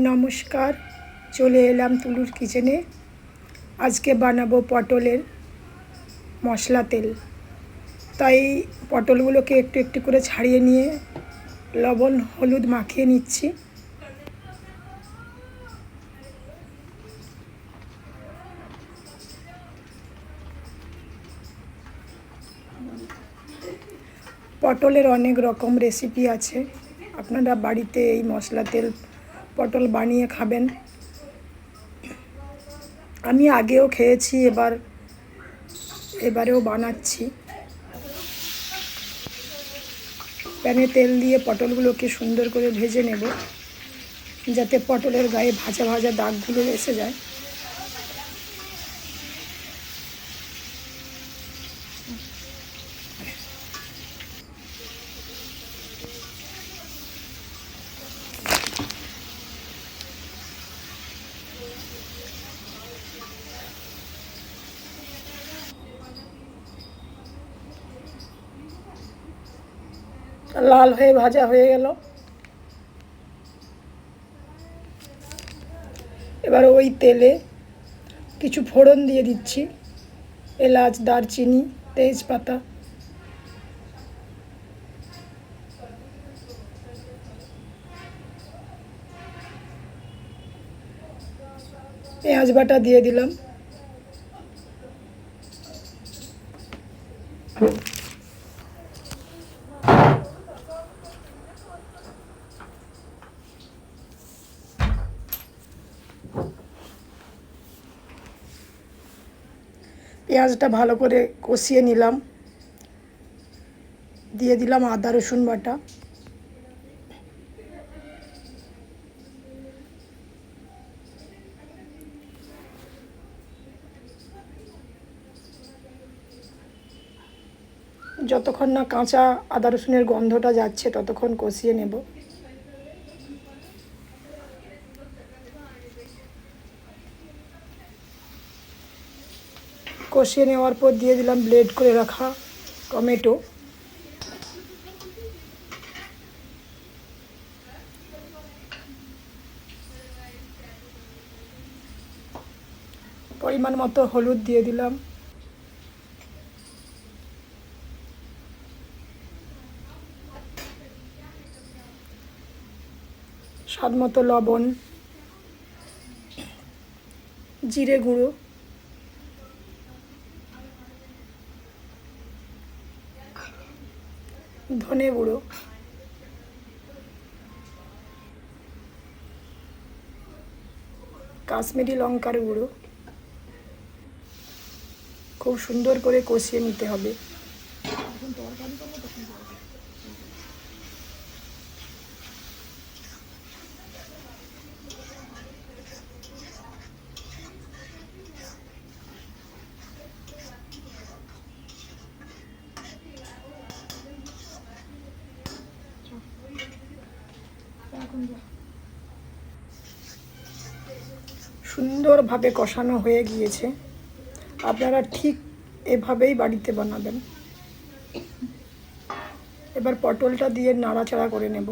নমস্কার, চলে এলাম তুলুর কিচেনে। আজকে বানাবো পটলের মশলা তেল। তাই পটলগুলোকে একটু একটু করে ছাড়িয়ে নিয়ে লবণ হলুদ মাখিয়ে নিচ্ছি। পটলের অনেক রকম রেসিপি আছে, আপনারা বাড়িতে এই মশলা তেল পটল বানিয়ে খাবেন। আমি আগেও খেয়েছি, এবারেও বানাচ্ছি। প্যানে তেল দিয়ে পটলগুলোকে সুন্দর করে ভেজে নেব, যাতে পটলের গায়ে ভাজা ভাজা দাগগুলো এসে যায়। লাল হয়ে ভাজা হয়ে গেল। এবার ওই তেলে কিছু ফোড়ন দিয়ে দিচ্ছি, এলাচ, দারচিনি, তেজপাতা। পেঁয়াজ বাটা দিয়ে দিলাম। পেঁয়াজটা ভালো করে কষিয়ে নিলাম, দিয়ে দিলাম আদা রসুন বাটা। যতক্ষণ না কাঁচা আদা রসুনের গন্ধটা যাচ্ছে ততক্ষণ কষিয়ে নেব। কষিয়ে নেওয়ার পর দিয়ে দিলাম ব্লেড করে রাখা টমেটো। পরিমাণ মতো হলুদ দিয়ে দিলাম। স্বাদ মতো লবণ, জিরে গুঁড়ো, ধনে গুঁড়ো, কাশ্মীরি লঙ্কার গুঁড়ো। খুব সুন্দর করে কষিয়ে নিতে হবে। সুন্দরভাবে কষানো হয়ে গিয়েছে। আপনারা ঠিক এভাবেই বাড়িতে বানাবেন। এবার পটলটা দিয়ে নাড়াচাড়া করে নেব।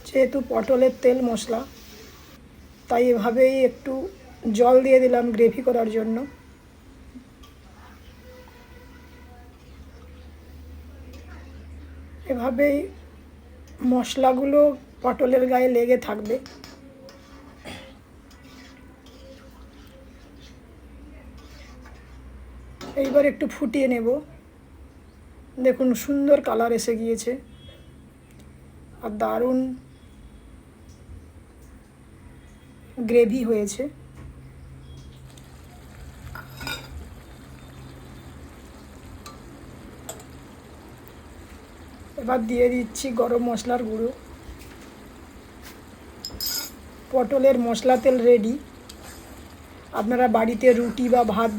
যেহেতু পটলের তেল মশলা, তাই এভাবেই একটু জল দিয়ে দিলাম গ্রেভি করার জন্য। এভাবেই মশলাগুলো পটলের গায়ে লেগে থাকবে। এইবার একটু ফুটিয়ে নেব। দেখুন সুন্দর কালার এসে গিয়েছে আর দারুণ গ্রেভি হয়েছে। এবার দিয়ে দিচ্ছি গরম মশলার গুঁড়ো। পটলের মশলা তেল রেডি। আপনারা বাড়িতে রুটি বা ভাত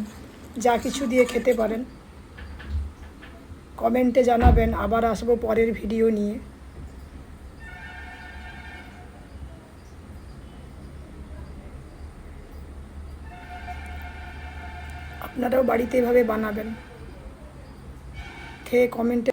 যা কিছু দিয়ে খেতে পারেন। কমেন্টে জানাবেন। আবার আসবো পরের ভিডিও নিয়ে। আপনারাও বাড়িতে এভাবে বানাবেন, খেয়ে কমেন্টে